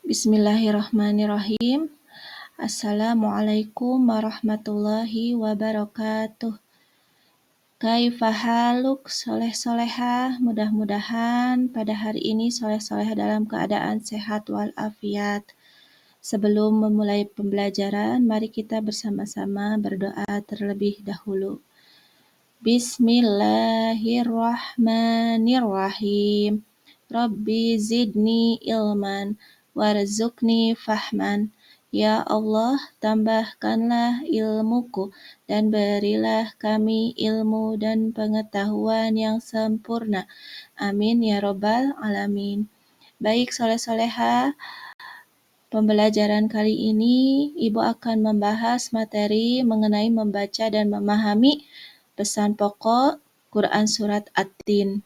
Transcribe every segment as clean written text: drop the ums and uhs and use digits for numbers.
Bismillahirrahmanirrahim. Assalamualaikum warahmatullahi wabarakatuh. Kaifa haluk soleh-solehah. Mudah-mudahan pada hari ini soleh-solehah dalam keadaan sehat walafiat. Sebelum memulai pembelajaran, mari kita bersama-sama berdoa terlebih dahulu. Bismillahirrahmanirrahim. Rabbi zidni ilman warzuqni fahman. Ya Allah, tambahkanlah ilmuku dan berilah kami ilmu dan pengetahuan yang sempurna. Amin ya robbal alamin. Baik soleh-solehah, pembelajaran kali ini Ibu akan membahas materi mengenai membaca dan memahami pesan pokok Quran Surat At-Tin.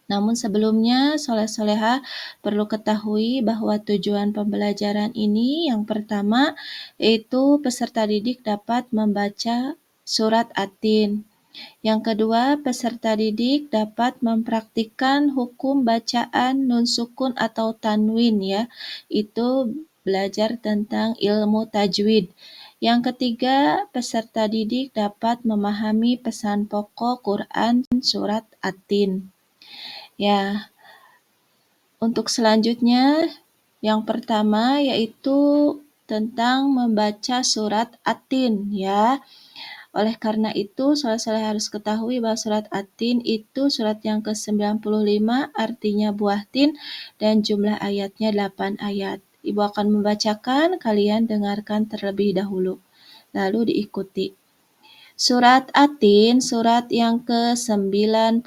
Namun sebelumnya, soleh-solehah perlu ketahui bahwa tujuan pembelajaran ini yang pertama yaitu peserta didik dapat membaca Surat At-Tin. Yang kedua, peserta didik dapat mempraktikkan hukum bacaan nun sukun atau tanwin ya. Itu belajar tentang ilmu tajwid. Yang ketiga, peserta didik dapat memahami pesan pokok Quran Surat At-Tin. Ya, untuk selanjutnya, yang pertama yaitu tentang membaca surat At-Tin ya. Oleh karena itu, soleh-soleh harus ketahui bahwa surat At-Tin itu surat yang ke-95, artinya buah tin, dan jumlah ayatnya 8 ayat. Ibu akan membacakan, kalian dengarkan terlebih dahulu, lalu diikuti. Surat At-Tin, surat yang ke-95,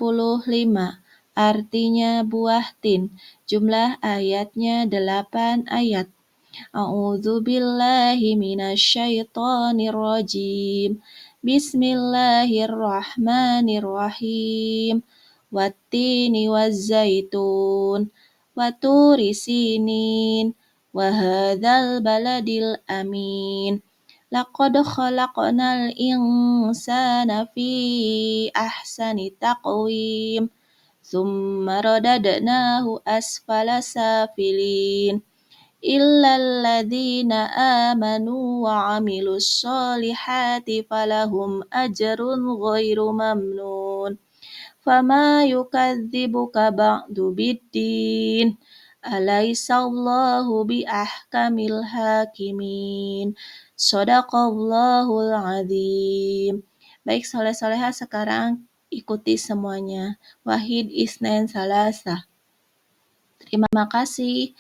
artinya buah tin, jumlah ayatnya 8 ayat. A'udzubillahi minasyaitonirrajim. Bismillahirrahmanirrahim. Wattini wazzaitun. Waturi sinin. Wahadzal baladil amin. Laqad khalaqnal insana fi ahsani taqwim. Tsumma radadnahu asfala safilin. Illalladzina amanu wa amilus solihati falahum ajrun ghairu mamnun. Fama yukadzibuka ba'du biddin. Alaisallahu biahkamil hakimin. Shadaqallahul azim. Baik soleh-solehah, sekarang ikuti semuanya. Wahid isnain salasa. Terima kasih.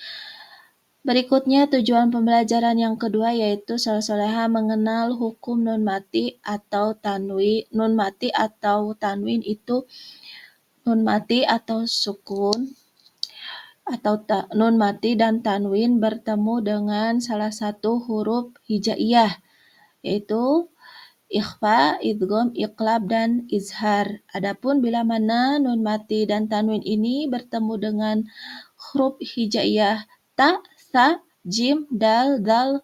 Berikutnya tujuan pembelajaran yang kedua yaitu soleh-solehah mengenal hukum nun mati atau tanwin. Nun mati atau tanwin itu nun mati atau sukun atau nun mati dan tanwin bertemu dengan salah satu huruf hijaiyah yaitu ikhfa, idgham, iqlab, dan izhar. Adapun bila mana nun mati dan tanwin ini bertemu dengan huruf hijaiyah ta, sa, jim, dal, dal,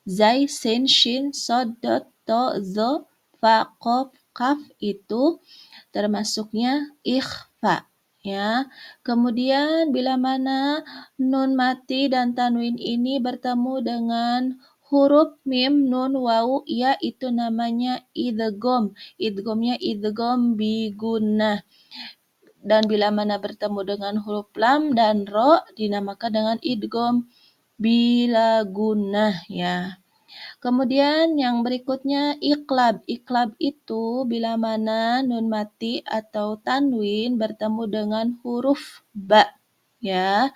zai, sin, shin, sod, dot, to, zo, fa, qof, kaf itu termasuknya ikhfa ya. Kemudian bila mana nun mati dan tanwin ini bertemu dengan huruf mim, nun, wawu, ya itu namanya idgham. Idghamnya idgham bigunnah. Dan bila mana bertemu dengan huruf lam dan ro dinamakan dengan idgham bila gunnah ya. Kemudian yang berikutnya iqlab. Iqlab itu bila mana nun mati atau tanwin bertemu dengan huruf ba ya.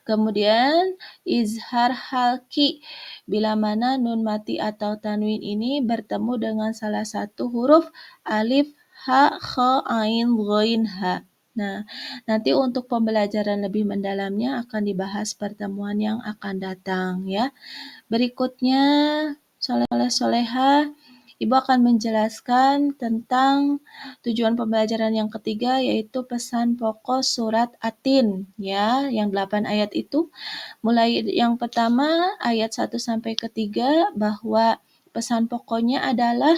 Kemudian izhar halki bila mana nun mati atau tanwin ini bertemu dengan salah satu huruf alif, ha, kha, ain, ghain, ha. Nah, nanti untuk pembelajaran lebih mendalamnya akan dibahas pertemuan yang akan datang ya. Berikutnya, soleh-solehah, Ibu akan menjelaskan tentang tujuan pembelajaran yang ketiga yaitu pesan pokok surat At-Tin ya, yang 8 ayat itu. Mulai yang pertama ayat 1 sampai ke 3 bahwa pesan pokoknya adalah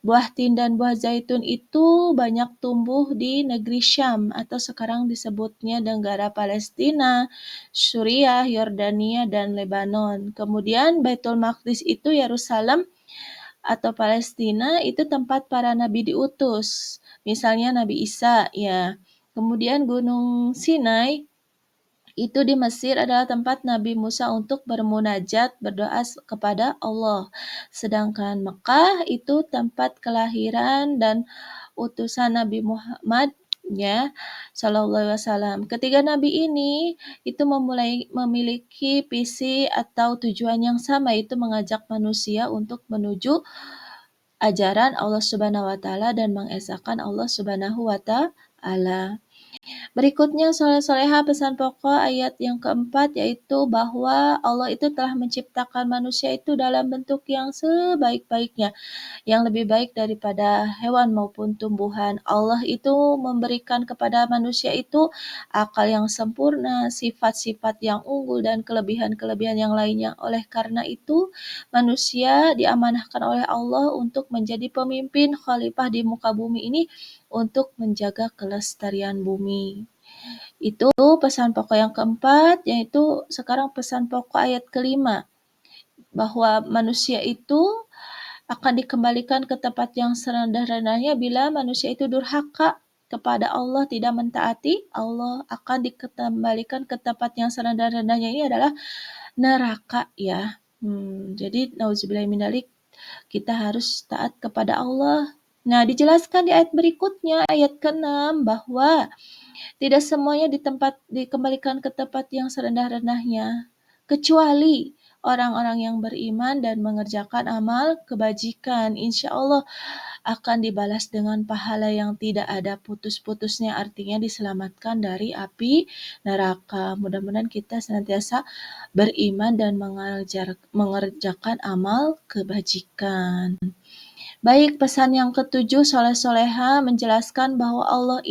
buah tin dan buah zaitun itu banyak tumbuh di negeri Syam atau sekarang disebutnya negara Palestina, Suriah, Yordania, dan Lebanon. Kemudian Baitul Maqdis itu Yerusalem atau Palestina itu tempat para nabi diutus. Misalnya Nabi Isa ya. Kemudian Gunung Sinai itu di Mesir adalah tempat Nabi Musa untuk bermunajat, berdoa kepada Allah. Sedangkan Mekah itu tempat kelahiran dan utusan Nabi Muhammad ya Shallallahu Alaihi Wasallam. Ketiga nabi ini itu memiliki visi atau tujuan yang sama, yaitu mengajak manusia untuk menuju ajaran Allah Subhanahu wa taala dan mengesahkan Allah Subhanahu wa taala. Berikutnya soleh-soleha pesan pokok ayat yang keempat yaitu bahwa Allah itu telah menciptakan manusia itu dalam bentuk yang sebaik-baiknya, yang lebih baik daripada hewan maupun tumbuhan. Allah itu memberikan kepada manusia itu akal yang sempurna, sifat-sifat yang unggul dan kelebihan-kelebihan yang lainnya. Oleh karena itu, manusia diamanahkan oleh Allah untuk menjadi pemimpin khalifah di muka bumi ini untuk menjaga kelestarian bumi. Itu pesan pokok yang keempat, yaitu sekarang pesan pokok ayat kelima, bahwa manusia itu akan dikembalikan ke tempat yang serendah-rendahnya bila manusia itu durhaka kepada Allah, tidak mentaati Allah, akan dikembalikan ke tempat yang serendah-rendahnya. Ini adalah neraka ya. Jadi nauzubillahimindzalik, kita harus taat kepada Allah. Nah, dijelaskan di ayat berikutnya, ayat ke-6, bahwa tidak semuanya dikembalikan ke tempat yang serendah-rendahnya, kecuali orang-orang yang beriman dan mengerjakan amal kebajikan. Insya Allah akan dibalas dengan pahala yang tidak ada putus-putusnya, artinya diselamatkan dari api neraka. Mudah-mudahan kita senantiasa beriman dan mengerjakan amal kebajikan. Baik, pesan yang ketujuh, soleh-soleha menjelaskan bahwa Allah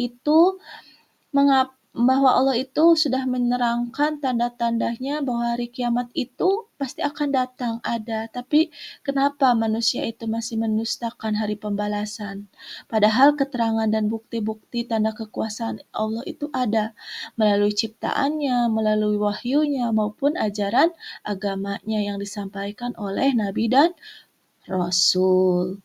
itu sudah menerangkan tanda-tandanya bahwa hari kiamat itu pasti akan datang, ada. Tapi kenapa manusia itu masih mendustakan hari pembalasan? Padahal keterangan dan bukti-bukti tanda kekuasaan Allah itu ada melalui ciptaannya, melalui wahyunya, maupun ajaran agamanya yang disampaikan oleh Nabi dan Rasul.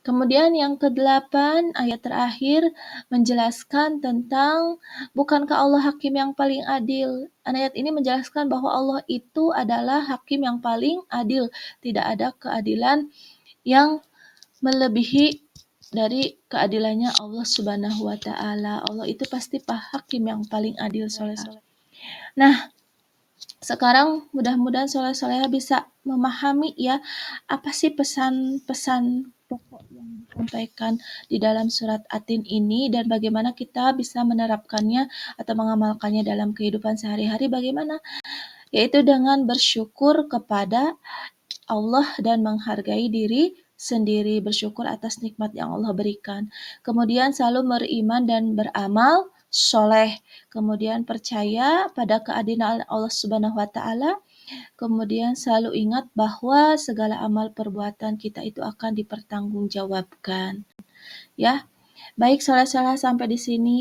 Kemudian yang ke-8, ayat terakhir menjelaskan tentang bukankah Allah hakim yang paling adil. Ayat ini menjelaskan bahwa Allah itu adalah hakim yang paling adil. Tidak ada keadilan yang melebihi dari keadilannya Allah Subhanahu wa taala. Allah itu pasti hakim yang paling adil, soleh-soleh. Nah, sekarang mudah-mudahan soleh-soleha bisa memahami ya apa sih pesan-pesan pokok yang disampaikan di dalam surat At-Tin ini dan bagaimana kita bisa menerapkannya atau mengamalkannya dalam kehidupan sehari-hari. Bagaimana? Yaitu dengan bersyukur kepada Allah dan menghargai diri sendiri, bersyukur atas nikmat yang Allah berikan. Kemudian selalu beriman dan beramal soleh. Kemudian percaya pada keadilan Allah Subhanahu wa taala. Kemudian selalu ingat bahwa segala amal perbuatan kita itu akan dipertanggungjawabkan. Ya. Baik, soleh-soleh, sampai di sini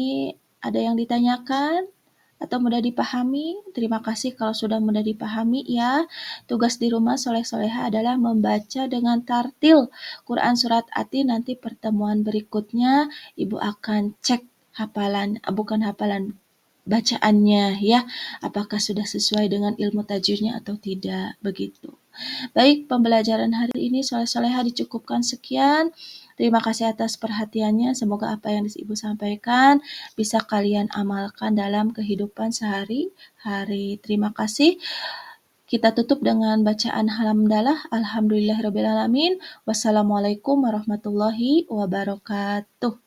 ada yang ditanyakan atau mudah dipahami? Terima kasih kalau sudah mudah dipahami ya. Tugas di rumah soleh-soleha adalah membaca dengan tartil Quran surat At-Tin. Nanti pertemuan berikutnya Ibu akan cek hafalan bacaannya ya, apakah sudah sesuai dengan ilmu tajwidnya atau tidak, begitu. Baik, pembelajaran hari ini soleh-soleha dicukupkan sekian. Terima kasih atas perhatiannya. Semoga apa yang Ibu sampaikan bisa kalian amalkan dalam kehidupan sehari-hari. Terima kasih. Kita tutup dengan bacaan hamdalah. Alhamdulillahirrabbilalamin. Wassalamualaikum warahmatullahi wabarakatuh.